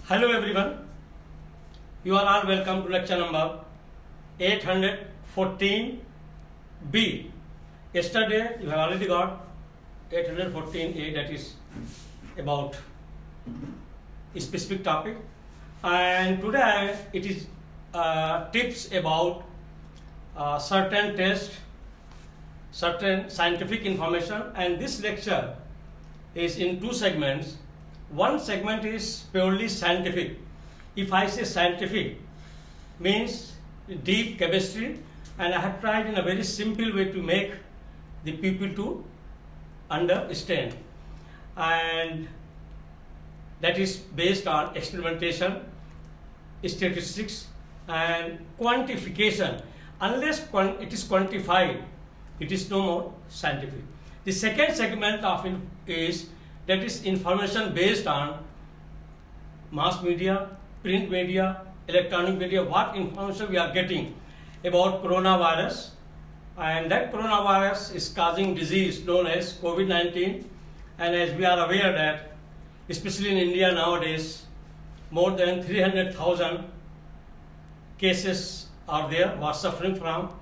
Hello everyone, you are all welcome to lecture number 814B. Yesterday you have already got 814A, that is about a specific topic, and today it is tips about certain tests, certain scientific information, and this lecture is in two segments. One segment is purely scientific. If I say scientific, means deep chemistry, and I have tried in a very simple way to make the people to understand, and that is based on experimentation, statistics, and quantification. Unless it is quantified, it is no more scientific. The second segment of it is that is information based on mass media, print media, electronic media, what information we are getting about coronavirus, and that coronavirus is causing disease known as COVID-19, and as we are aware that especially in India nowadays more than 300,000 cases are there who are suffering from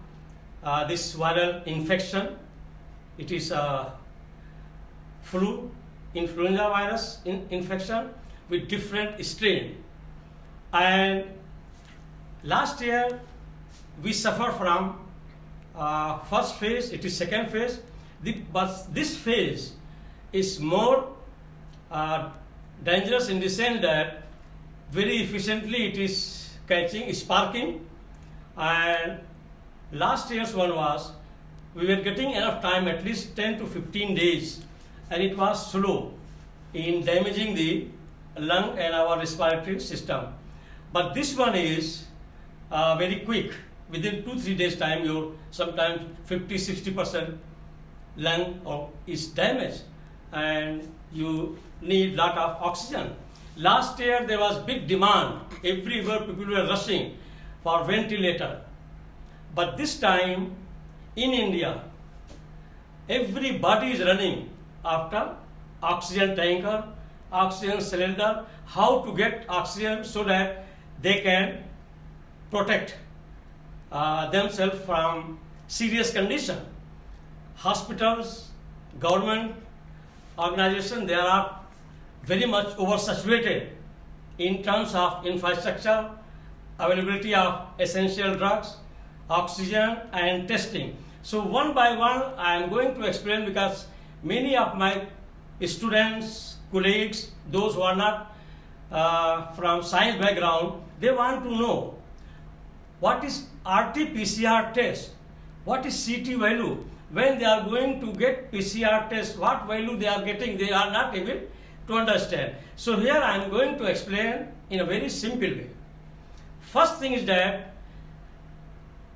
this viral infection. It is a influenza virus infection with different strain, and last year we suffered from first phase. It is second phase, but this phase is more dangerous in the sense that very efficiently it is sparking, and last year's one was we were getting enough time, at least 10 to 15 days, and it was slow in damaging the lung and our respiratory system. But this one is very quick. Within 2-3 days time, your sometimes 50-60% lung is damaged, and you need lot of oxygen. Last year there was big demand. Everywhere people were rushing for ventilator. But this time in India, everybody is running after oxygen tanker, oxygen cylinder, how to get oxygen so that they can protect themselves from serious condition. Hospitals, government organizations, they are very much oversaturated in terms of infrastructure, availability of essential drugs, oxygen, and testing. So one by one I am going to explain, because many of my students, colleagues, those who are not from science background, they want to know what is RT-PCR test, what is CT value. When they are going to get PCR test, what value they are getting, they are not able to understand. So here I am going to explain in a very simple way. First thing is that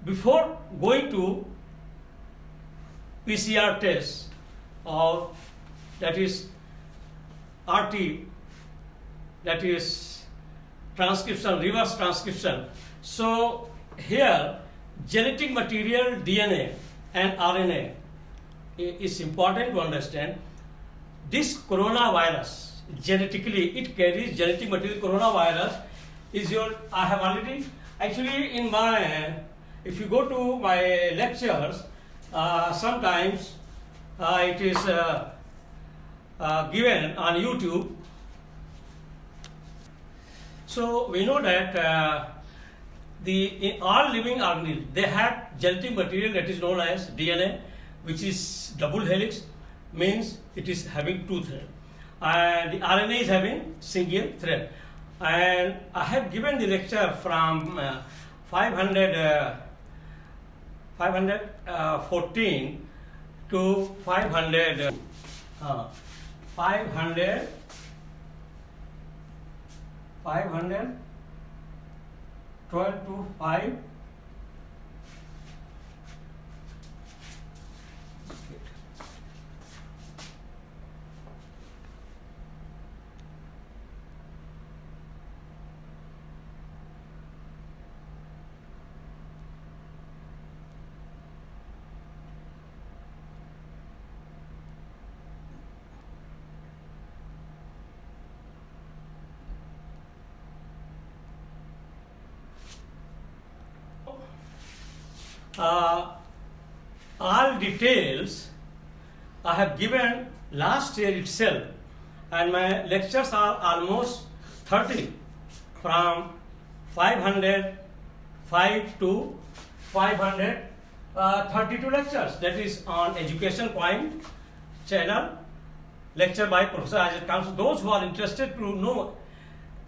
before going to PCR test, or that is RT, that is transcription, reverse transcription. So here genetic material DNA and RNA is important to understand. This coronavirus, genetically it carries genetic material. Coronavirus is I have already, actually in my, if you go to my lectures, sometimes it is given on YouTube. So we know that in all living organisms, they have genetic material that is known as DNA, which is double helix, means it is having 2 threads, and the RNA is having single thread. And I have given the lecture from 514 to 512 to 5. all details I have given last year itself, and my lectures are almost 30, from 505 to 532 lectures. That is on Education Point channel, lecture by Professor Isaac Council. Those who are interested to know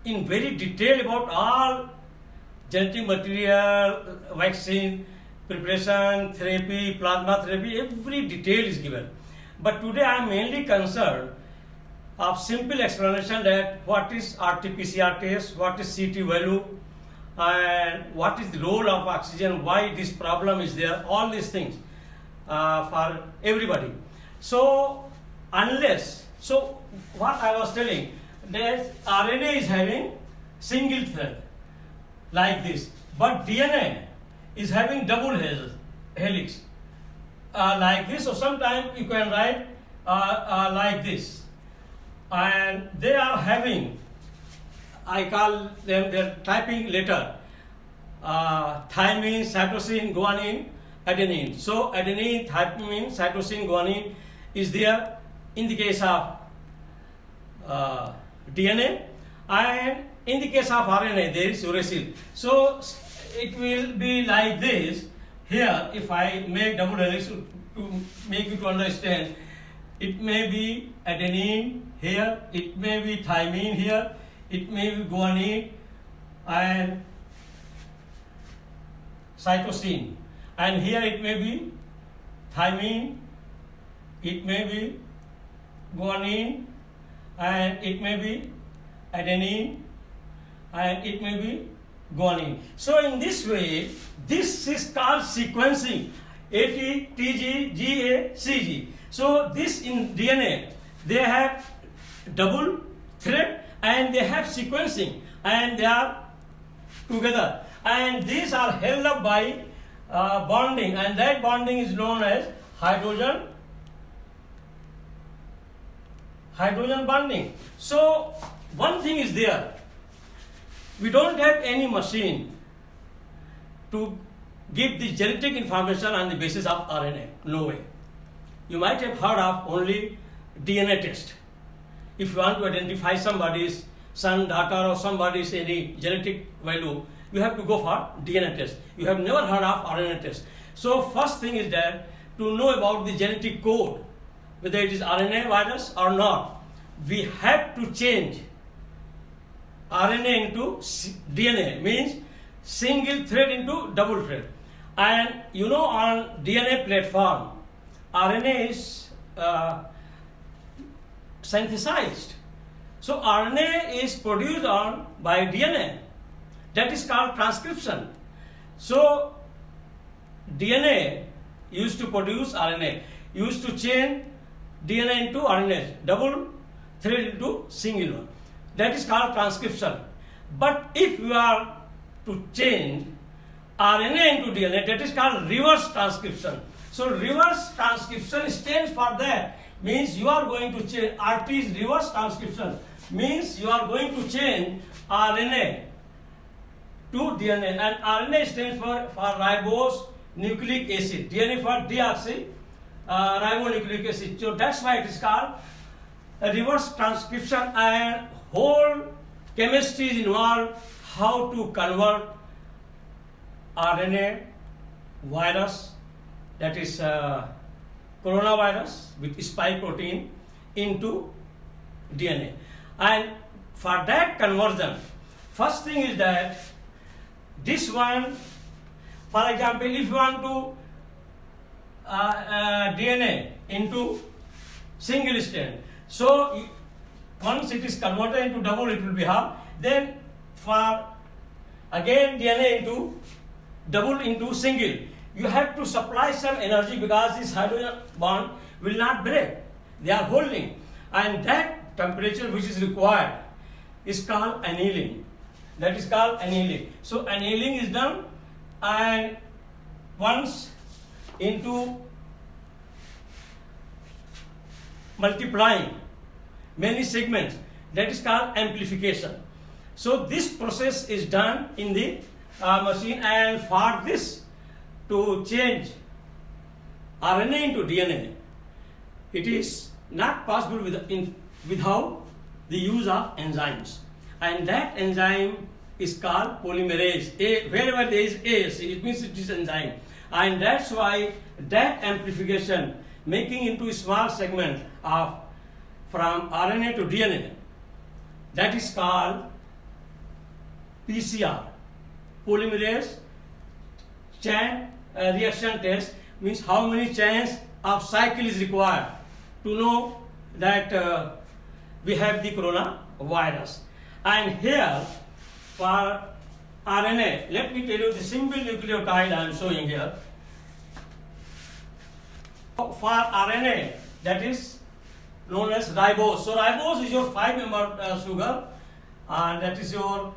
in very detail about all genetic material, vaccine, preparation, therapy, plasma therapy, every detail is given. But today I am mainly concerned of simple explanation that what is RT-PCR test, what is CT value, and what is the role of oxygen, why this problem is there, all these things for everybody. So what I was telling, that RNA is having single thread like this, but DNA is having double helix like this, or sometimes you can write like this, and they are having, I call them, their typing letter, thymine, cytosine, guanine, adenine. So adenine, thymine, cytosine, guanine is there in the case of DNA, and in the case of RNA there is uracil. So it will be like this. Here, if I make double helix to make you to understand, it may be adenine here, it may be thymine here, it may be guanine and cytosine, and here it may be thymine, it may be guanine, and it may be adenine, and it may be guanine. So in this way, this is called sequencing, AT, TG, GA, CG. So this in DNA, they have double thread and they have sequencing, and they are together, and these are held up by bonding, and that bonding is known as hydrogen bonding. So one thing is there, we don't have any machine to give the genetic information on the basis of RNA. No way. You might have heard of only DNA test. If you want to identify somebody's son, daughter, or somebody's any genetic value, you have to go for DNA test. You have never heard of RNA test. So first thing is that to know about the genetic code, whether it is RNA virus or not, we have to change RNA into DNA, means single thread into double thread. And you know, on DNA platform, RNA is synthesized. So RNA is produced by DNA. That is called transcription. So DNA used to produce RNA, used to change DNA into RNA, double thread into single one. That is called transcription. But if you are to change RNA into DNA, that is called reverse transcription. So reverse transcription stands for that, means you are going to change, RT is reverse transcription, means you are going to change RNA to DNA, and RNA stands for ribose nucleic acid, DNA for deoxy ribonucleic acid. So that's why it is called a reverse transcription, and whole chemistry is involved how to convert RNA virus, that is coronavirus with spike protein, into DNA. And for that conversion, first thing is that this one, for example, if you want to DNA into single strand, so once it is converted into double, it will be half. Then for again DNA into double into single, you have to supply some energy, because this hydrogen bond will not break. They are holding, and that temperature which is required is called annealing. That is called annealing. So annealing is done, and once into multiplying many segments, that is called amplification. So this process is done in the machine, and for this to change RNA into DNA, it is not possible without the use of enzymes. And that enzyme is called polymerase. Wherever there is AS, it means it is enzyme. And that's why that amplification, making into a small segment of from RNA to DNA, that is called PCR, polymerase chain reaction test, means how many chains of cycle is required to know that we have the coronavirus. And here for RNA, let me tell you the simple nucleotide I am showing here. For RNA, that is known as ribose. So ribose is your 5-member sugar, and that is your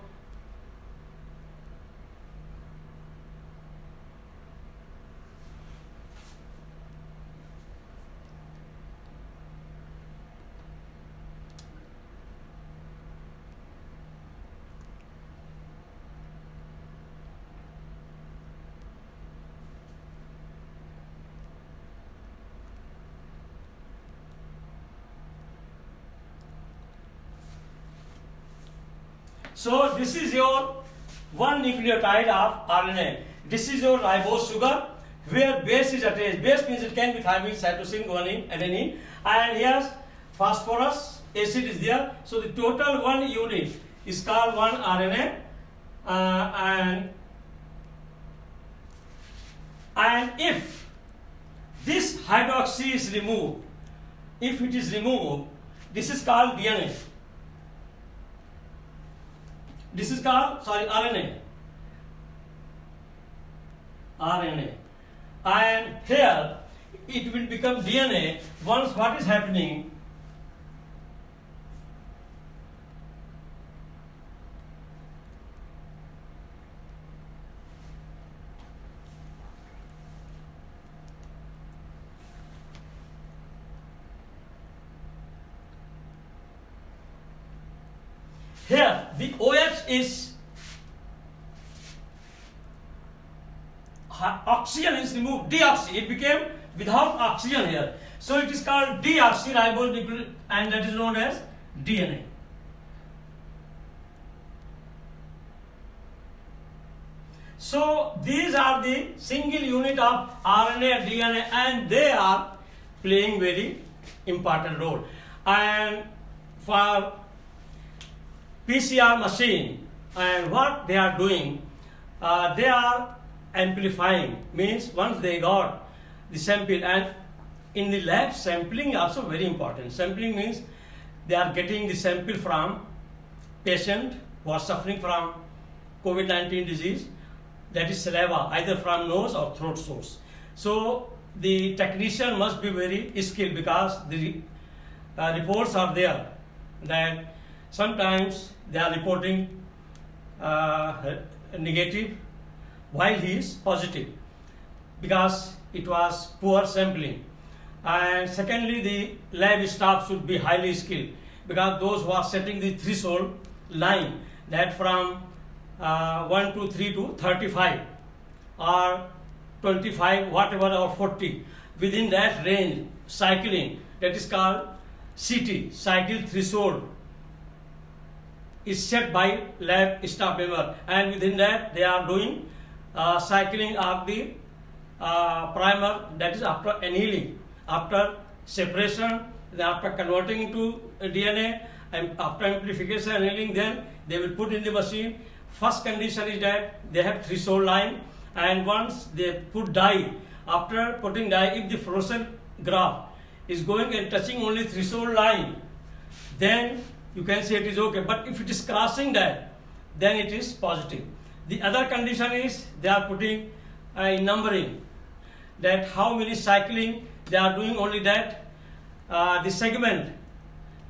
so this is your one nucleotide of RNA. This is your ribose sugar where base is attached. Base means it can be thymine, cytosine, guanine, adenine, and here's phosphorus acid is there. So the total one unit is called one RNA, and if this hydroxy is removed, if it is removed, this is called DNA. This is called, RNA. And here it will become DNA once what is happening? Here the OH is oxygen is removed, deoxy, it became without oxygen here. So it is called deoxyribose, and that is known as DNA. So these are the single unit of RNA and DNA, and they are playing very important role. And for PCR machine, and what they are doing, they are amplifying, means once they got the sample, and in the lab sampling also very important. Sampling means they are getting the sample from patient who are suffering from COVID-19 disease, that is saliva, either from nose or throat source. So the technician must be very skilled, because the reports are there that sometimes they are reporting negative while he is positive, because it was poor sampling. And secondly, the lab staff should be highly skilled, because those who are setting the threshold line, that from 1 to 3 to 35 or 25, whatever, or 40, within that range, cycling, that is called CT, cycle threshold, is set by lab staff member, and within that they are doing cycling of the primer, that is after annealing, after separation, then after converting into DNA, and after amplification annealing, then they will put in the machine. First condition is that they have threshold line, and once they put dye, after putting dye, if the fluorescent graph is going and touching only threshold line, then you can say it is okay. But if it is crossing that, then it is positive. The other condition is they are putting numbering, that how many cycling they are doing, only that the segment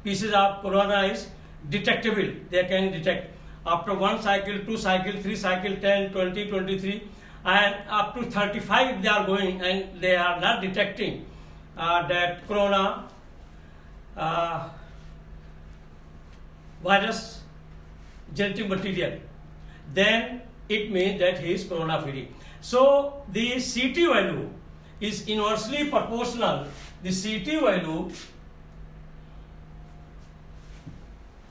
pieces of corona is detectable. They can detect after 1 cycle, 2 cycle, 3 cycle, 10, 20, 23, and up to 35 they are going, and they are not detecting that corona virus genetic material, then it means that he is corona free. So the CT value is inversely proportional. The CT value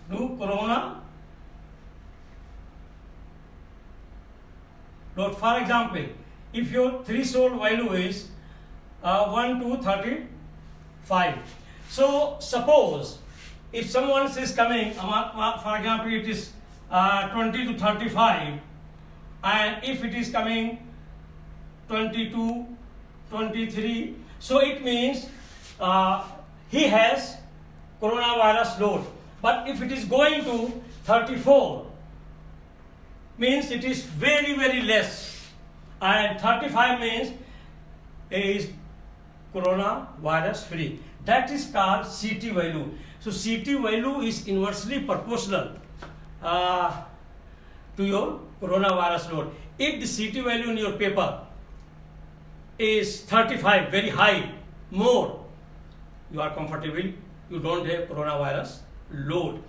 to corona load. For example, if your threshold value is 1 to 35, so suppose if someone is coming, for example, it is 20 to 35, and if it is coming 22, 23, so it means he has coronavirus load. But if it is going to 34, means it is very, very less, and 35 means it is coronavirus free. That is called CT value. So CT value is inversely proportional to your coronavirus load. If the CT value in your paper is 35, very high, more, you are comfortable, you don't have coronavirus load.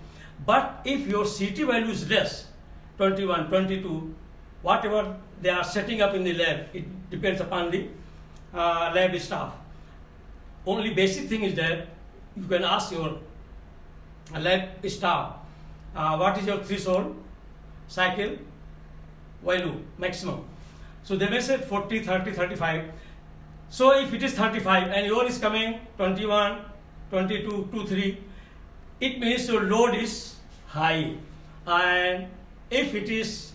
But if your CT value is less, 21, 22, whatever they are setting up in the lab, it depends upon the lab staff. Only basic thing is that you can ask your lab staff, what is your threshold cycle value maximum. So they may say 40, 30, 35. So if it is 35 and your is coming 21, 22, 23, it means your load is high. And if it is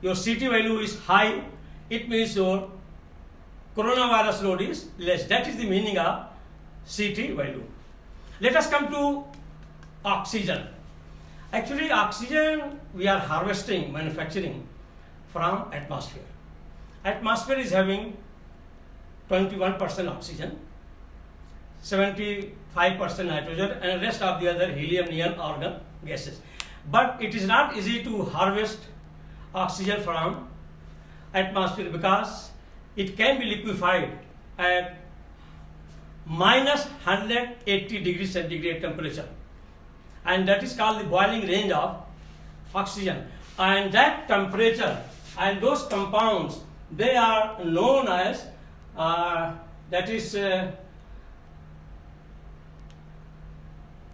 your CT value is high, it means your coronavirus load is less. That is the meaning of CT value. Let us come to oxygen. Actually, oxygen we are harvesting, manufacturing from atmosphere. Atmosphere is having 21% oxygen, 75% nitrogen, and rest of the other helium, neon, argon gases. But it is not easy to harvest oxygen from atmosphere because it can be liquefied at minus 180 degrees centigrade temperature, and that is called the boiling range of oxygen. And that temperature and those compounds, they are known as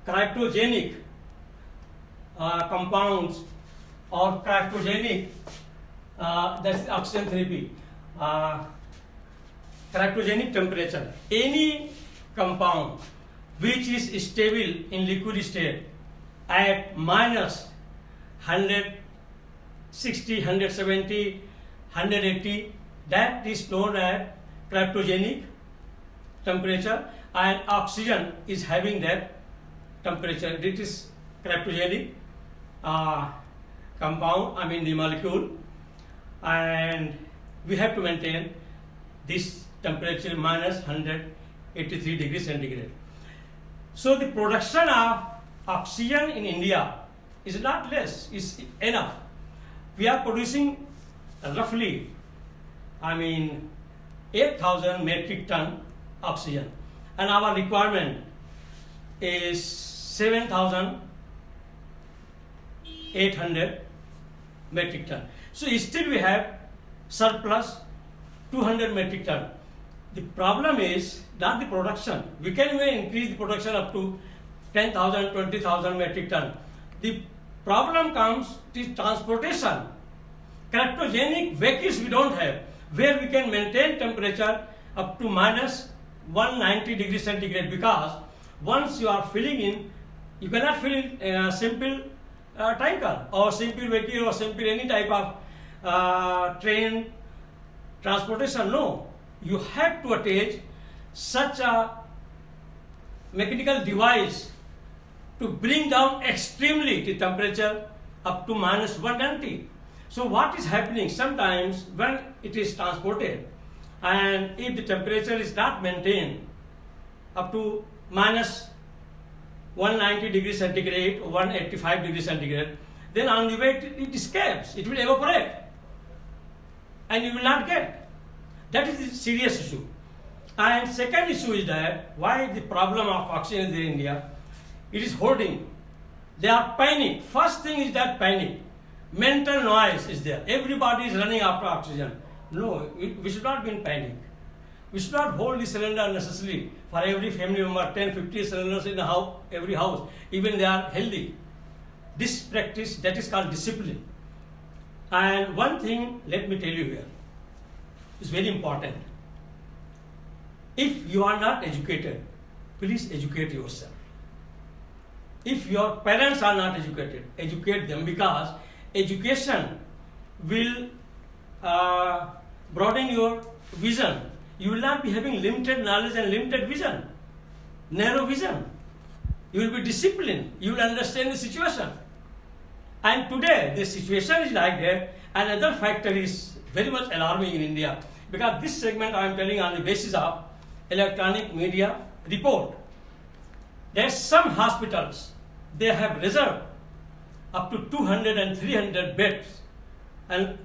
cryogenic compounds or cryogenic, that's oxygen therapy. Cryogenic temperature, any compound which is stable in liquid state at minus 160, 170, 180, that is known as cryogenic temperature, and oxygen is having that temperature. It is cryogenic compound, I mean the molecule, and we have to maintain this temperature minus 183 degrees centigrade. So the production of oxygen in India is not less, is enough. We are producing roughly, 8,000 metric ton oxygen, and our requirement is 7,800 metric ton. So still we have surplus 200 metric ton. The problem is not the production. We can even increase the production up to 10,000, 20,000 metric ton. The problem comes to transportation. Cryogenic vehicles we don't have, where we can maintain temperature up to minus 190 degrees centigrade, because once you are filling in, you cannot fill in a simple tanker or simple vehicle or simple any type of train transportation. No, you have to attach such a mechanical device to bring down extremely the temperature up to minus 190. So what is happening sometimes when it is transported, and if the temperature is not maintained up to minus 190 degrees centigrade or 185 degrees centigrade, then on the way it escapes, it will evaporate and you will not get. That is the serious issue. And second issue is that why the problem of oxygen is there in India, it is holding. They are panic. First thing is that panic. Mental noise is there. Everybody is running after oxygen. No, we should not be in panic. We should not hold the cylinder unnecessarily for every family member, 10, 50 cylinders in a house, every house, even they are healthy. This practice, that is called discipline. And one thing, let me tell you here, is very important. If you are not educated, please educate yourself. If your parents are not educated, educate them, because education will broaden your vision. You will not be having limited knowledge and limited vision, narrow vision. You will be disciplined. You will understand the situation. And today, the situation is like that. Another factor is very much alarming in India, because this segment I am telling on the basis of electronic media report. That some hospitals, they have reserved up to 200 and 300 beds and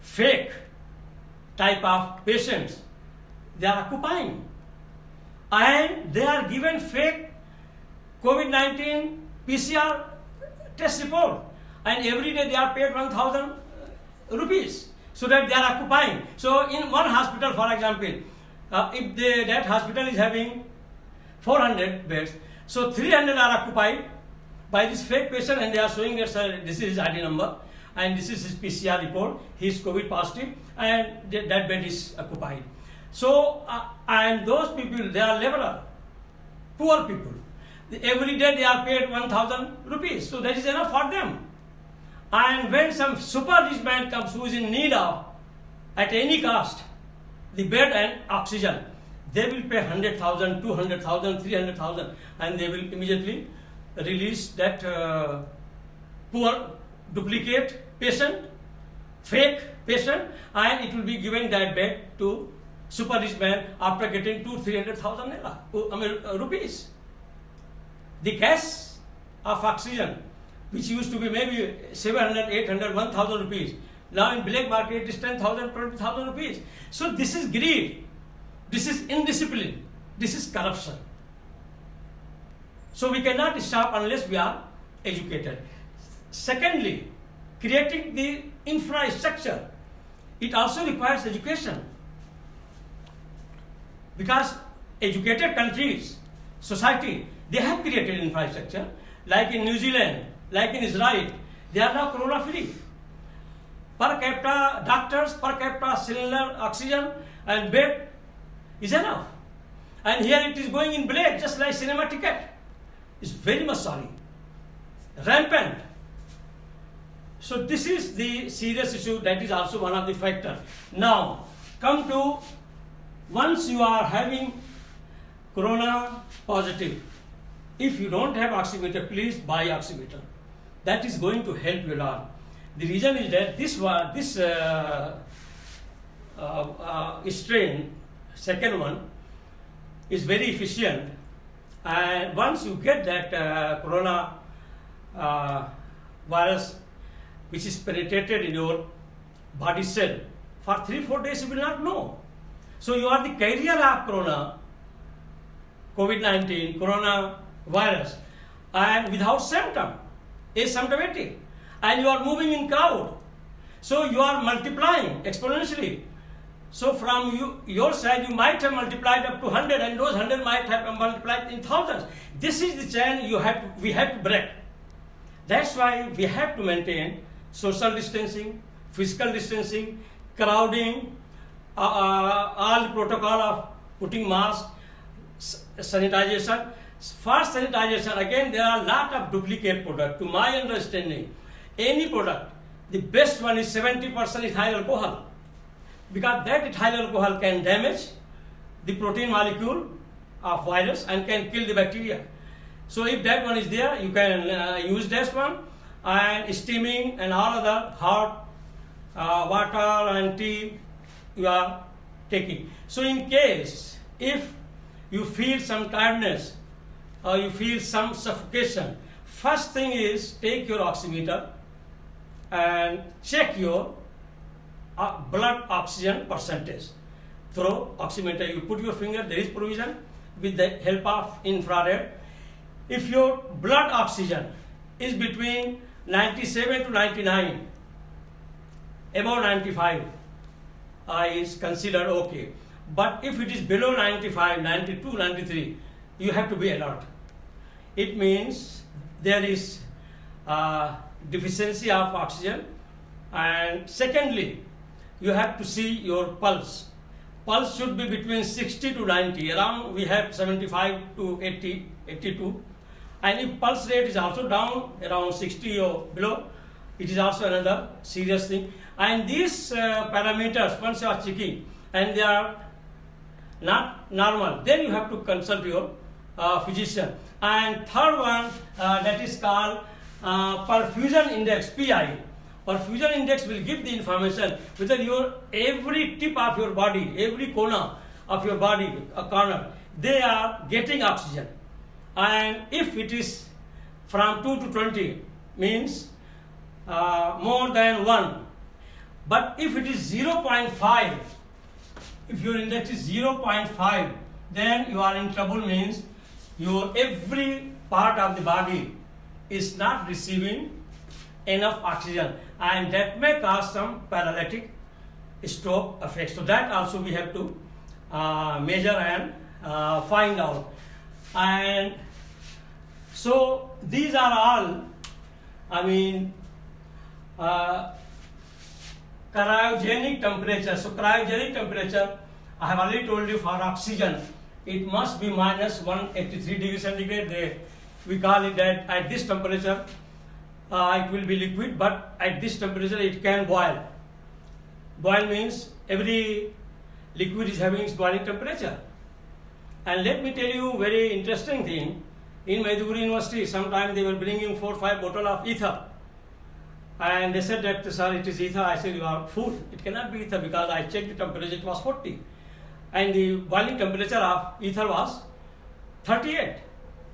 fake type of patients they are occupying, and they are given fake COVID-19 PCR test report, and every day they are paid 1,000 rupees so that they are occupying. So in one hospital, for example, if that hospital is having 400 beds, so 300 are occupied by this fake patient, and they are showing that, sir, this is his ID number and this is his PCR report, he is COVID positive, and that bed is occupied. So, and those people, they are laborer, poor people. Every day they are paid 1,000 rupees, so that is enough for them. And when some super rich man comes who is in need of, at any cost, the bed and oxygen, they will pay 100,000, 200,000, 300,000, and they will immediately release that poor duplicate patient, fake patient, and it will be given that bed to super rich man after getting 200,000-300,000 rupees. The gas of oxygen, which used to be maybe 700, 800, 1,000 rupees, now in black market it is 10,000, 20,000 rupees. So this is greed, this is indiscipline, this is corruption. So we cannot stop unless we are educated. Secondly, creating the infrastructure, it also requires education. Because educated countries, society, they have created infrastructure, like in New Zealand, like in Israel, they are now corona free. Per capita doctors, per capita cylinder, oxygen and bed is enough. And here it is going in black, just like cinema ticket. It's very much sorry. Rampant. So this is the serious issue, that is also one of the factors. Now, come to, once you are having corona positive, if you don't have oximeter, please buy oximeter. That is going to help you a lot. The reason is that this strain, second one, is very efficient, and once you get that corona virus which is penetrated in your body cell, for 3-4 days you will not know. So you are the carrier of corona, COVID-19, corona virus, and without symptom, asymptomatic, and you are moving in crowd. So you are multiplying exponentially. So from your side, you might have multiplied up to 100, and those 100 might have multiplied in thousands. This is the chain we have to break. That's why we have to maintain social distancing, physical distancing, crowding, all the protocol of putting mask, sanitization. For sanitization, again, there are a lot of duplicate products. To my understanding, any product, the best one is 70% ethyl alcohol, because that ethyl alcohol can damage the protein molecule of virus and can kill the bacteria. So if that one is there, you can use that one, and steaming and all other hot water and tea you are taking. So in case if you feel some tiredness or you feel some suffocation, first thing is take your oximeter and check your blood oxygen percentage. Through oximeter, you put your finger, there is provision with the help of infrared. If your blood oxygen is between 97 to 99, above 95, is considered okay. But if it is below 95, 92, 93, you have to be alert. It means there is deficiency of oxygen. And secondly, you have to see your pulse. Pulse should be between 60 to 90. Around we have 75 to 80, 82. And if pulse rate is also down around 60 or below, it is also another serious thing. And these parameters, once you are checking and they are not normal, then you have to consult your physician. And third one, that is called perfusion index, PI. Perfusion index will give the information whether your every tip of your body, every corner of your body, a corner, they are getting oxygen. And if it is from 2 to 20, means more than 1. But if it is 0.5, if your index is 0.5, then you are in trouble, means your every part of the body is not receiving enough oxygen, and that may cause some paralytic stroke effect. So that also we have to measure and find out. And so these are all, cryogenic temperature. So cryogenic temperature, I have already told you, for oxygen, it must be minus 183 degrees centigrade. We call it that at this temperature, it will be liquid, but at this temperature it can boil. Boil means every liquid is having its boiling temperature. And let me tell you very interesting thing. In Maiduguri University, sometimes they were bringing 4 or 5 bottles of ether. And they said that, sir, it is ether. I said, you are fool. It cannot be ether, because I checked the temperature, it was 40. And the boiling temperature of ether was 38.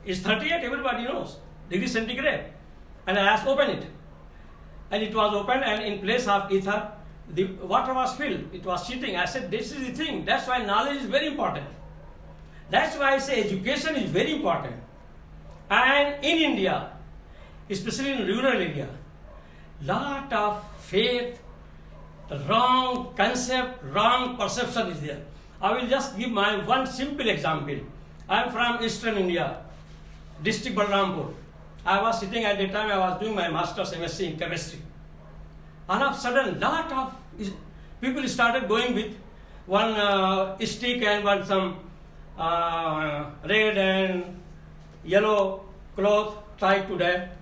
It's 38, everybody knows, degree centigrade. And I asked, open it. And it was open, and in place of ether, the water was filled. It was cheating. I said, this is the thing. That's why knowledge is very important. That's why I say education is very important. And in India, especially in rural area, lot of faith, wrong concept, wrong perception is there. I will just give my one simple example. I am from Eastern India, district Balrampur. I was sitting at the time, I was doing my master's MSc in chemistry. All of a sudden, lot of people started going with one stick and one some red and yellow cloth tied to that.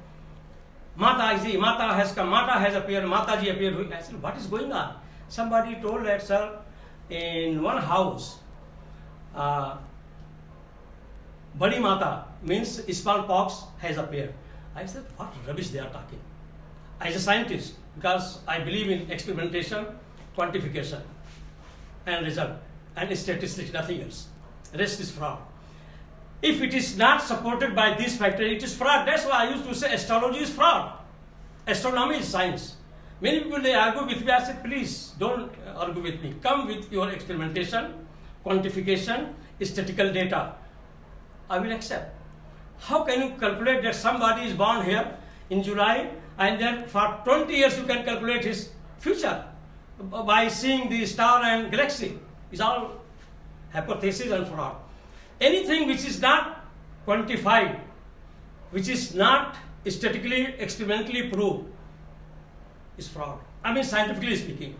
Mata has come, Mata has appeared, Mataji appeared. I said, what is going on? Somebody told that, sir, in one house, Badi Mata means smallpox has appeared. I said, what rubbish they are talking. As a scientist, because I believe in experimentation, quantification, and result, and statistics, nothing else. Rest is fraud. If it is not supported by this factor, it is fraud. That's why I used to say astrology is fraud. Astronomy is science. Many people, they argue with me. I said, please don't argue with me. Come with your experimentation, quantification, statistical data. I will accept. How can you calculate that somebody is born here in July, and then for 20 years you can calculate his future by seeing the star and galaxy? It's all hypothesis and fraud. Anything which is not quantified, which is not statistically, experimentally proved, is fraud. Scientifically speaking.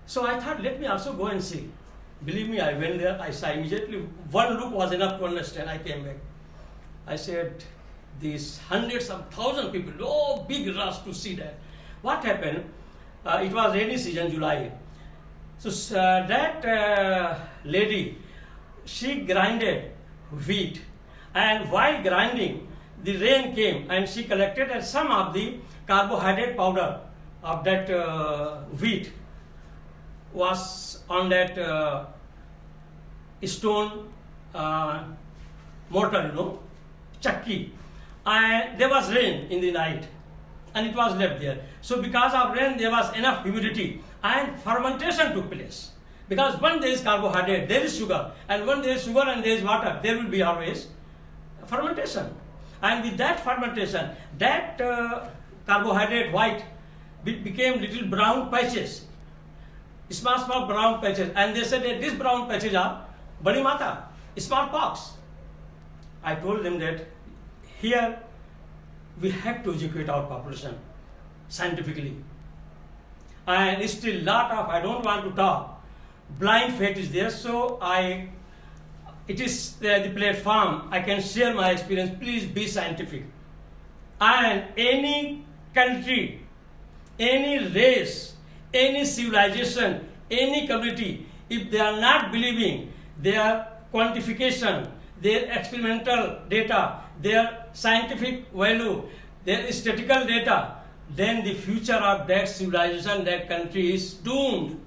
So I thought, let me also go and see. Believe me, I went there. I saw immediately. One look was enough to understand. I came back. I said, these hundreds of thousands of people, oh, big rush to see that. What happened? It was rainy season, July. So that lady, she grinded wheat, and while grinding, the rain came, and she collected, and some of the carbohydrate powder of that wheat was on that stone mortar, chakki, and there was rain in the night, and it was left there. So because of rain, there was enough humidity, and fermentation took place. Because when there is carbohydrate, there is sugar, and when there is sugar and there is water, there will be always fermentation. And with that fermentation, that carbohydrate white became little brown patches. small brown patches, and they said that these brown patches are Badi Mata, smallpox. I told them that here we have to educate our population scientifically. And still lot of, I don't want to talk, blind faith is there, so it is the platform, I can share my experience. Please be scientific. And any country, any race, any civilization, any community, if they are not believing their quantification, their experimental data, their scientific value, their statistical data, then the future of that civilization, that country is doomed.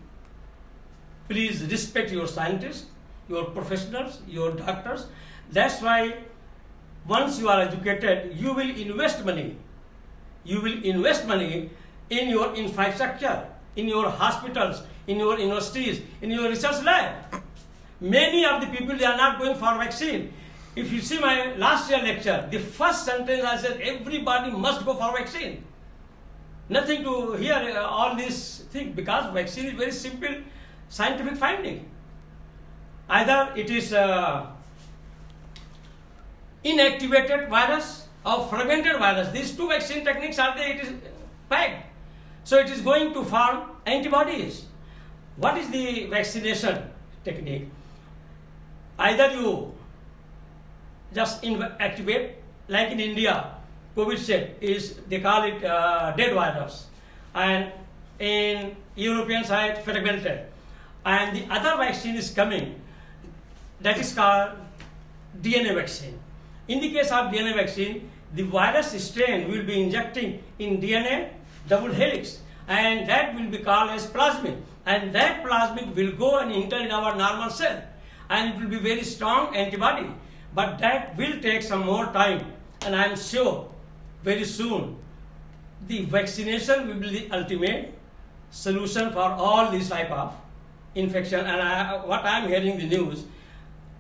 Please respect your scientists, your professionals, your doctors. That's why once you are educated, you will invest money. You will invest money in your infrastructure, in your hospitals, in your universities, in your research lab. Many of the people, they are not going for vaccine. If you see my last year lecture, the first sentence I said, everybody must go for vaccine. Nothing to hear all these things, because vaccine is very simple scientific finding. Either it is inactivated virus or fragmented virus. These two vaccine techniques are there, it is packed. So it is going to form antibodies. What is the vaccination technique? Either you just activate, like in India, COVID set is, they call it dead virus, and in European side fragmented. And the other vaccine is coming, that is called DNA vaccine. In the case of DNA vaccine, the virus strain will be injecting in DNA double helix, and that will be called as plasmid. And that plasmid will go and enter in our normal cell, and it will be very strong antibody. But that will take some more time, and I am sure very soon the vaccination will be the ultimate solution for all these type of infection. And what I am hearing the news,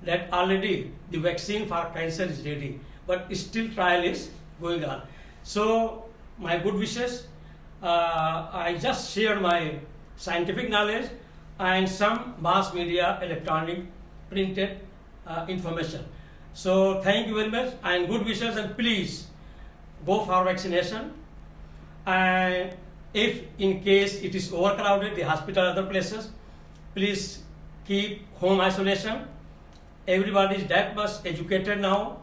that already the vaccine for cancer is ready, but still trial is going on. So my good wishes, I just shared my scientific knowledge and some mass media, electronic, printed information. So thank you very much, and good wishes, and please go for vaccination. And if in case it is overcrowded, the hospital, other places, please keep home isolation. Everybody is that much educated now,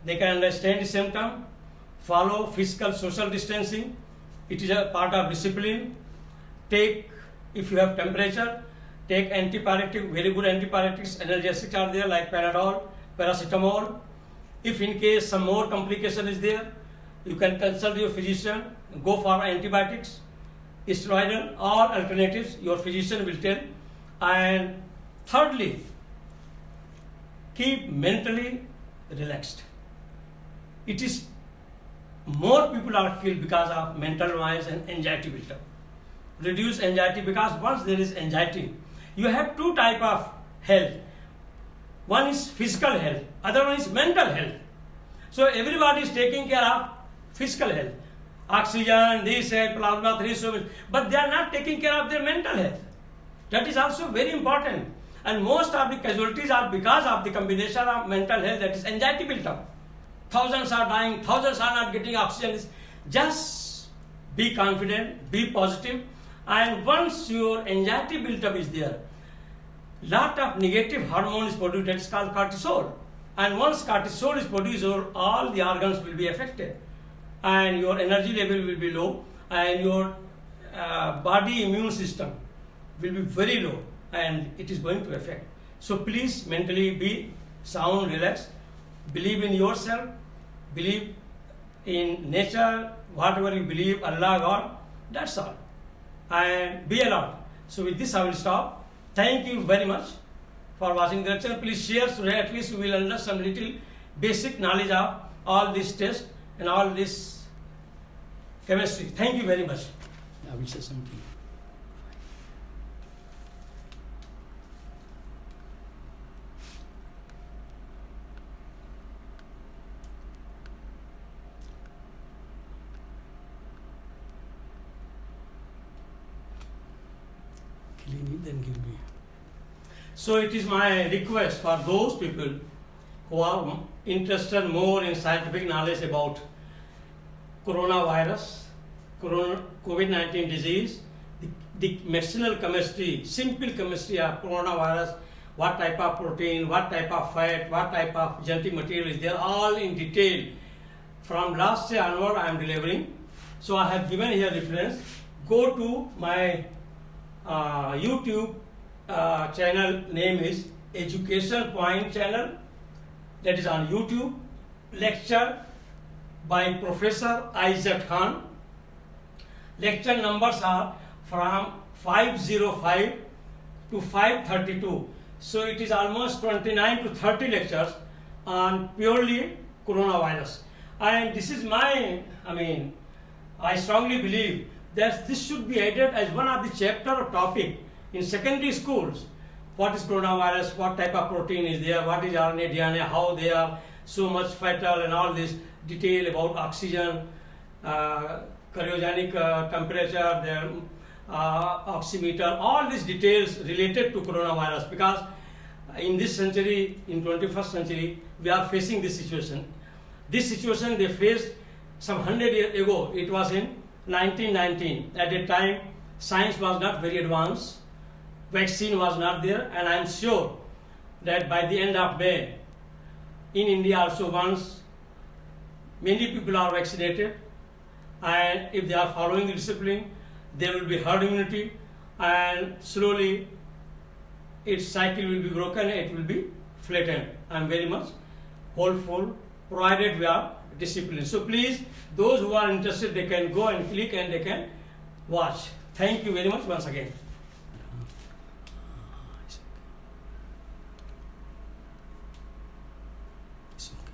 they can understand the symptom, follow physical social distancing, it is a part of discipline. Take, if you have temperature, take antipyretic, very good antipyretics, analgesics are there like Panadol, paracetamol. If in case some more complication is there, you can consult your physician, go for antibiotics, steroidal, or alternatives, your physician will tell. And thirdly, keep mentally relaxed. It is more people are killed because of mental noise and anxiety built up. Reduce anxiety, because once there is anxiety, you have two type of health. One is physical health, other one is mental health. So everybody is taking care of physical health, oxygen, this, plasma, so, but they are not taking care of their mental health. That is also very important. And most of the casualties are because of the combination of mental health, that is anxiety built up. Thousands are dying, thousands are not getting oxygen. Just be confident, be positive, and once your anxiety built up is there, lot of negative hormone is produced, that is called cortisol. And once cortisol is produced, all the organs will be affected, and your energy level will be low, and your body immune system will be very low, and it is going to affect. So please mentally be sound, relaxed, believe in yourself, believe in nature, whatever you believe, Allah, God, that's all. And be alert. So with this I will stop. Thank you very much for watching the lecture. Please share so that at least you will understand some little basic knowledge of all this test and all this chemistry. Thank you very much. I will say something. clean it, then give me. So it is my request for those people who are interested more in scientific knowledge about coronavirus, COVID-19 disease, the medicinal chemistry, simple chemistry of coronavirus, what type of protein, what type of fat, what type of genetic material is there, all in detail. From last year onward I am delivering. So I have given here reference. Go to my YouTube channel, name is Education Point channel, that is on YouTube. Lecture by Professor Isaac Khan. Lecture numbers are from 505 to 532. So it is almost 29 to 30 lectures on purely coronavirus. And this is my, I strongly believe that this should be added as one of the chapter or topic in secondary schools. What is coronavirus, what type of protein is there, what is RNA, DNA, how they are so much fatal, and all this detail about oxygen, cryogenic temperature, their oximeter, all these details related to coronavirus, because in this century, in 21st century, we are facing this situation. This situation they faced some 100 years ago. It was in 1919. At that time, science was not very advanced, vaccine was not there, and I am sure that by the end of May, in India also, once many people are vaccinated, and if they are following the discipline, there will be herd immunity, and slowly its cycle will be broken, it will be flattened. I am very much hopeful, provided we are disciplined. So please, those who are interested, they can go and click and they can watch. Thank you very much once again. It's okay.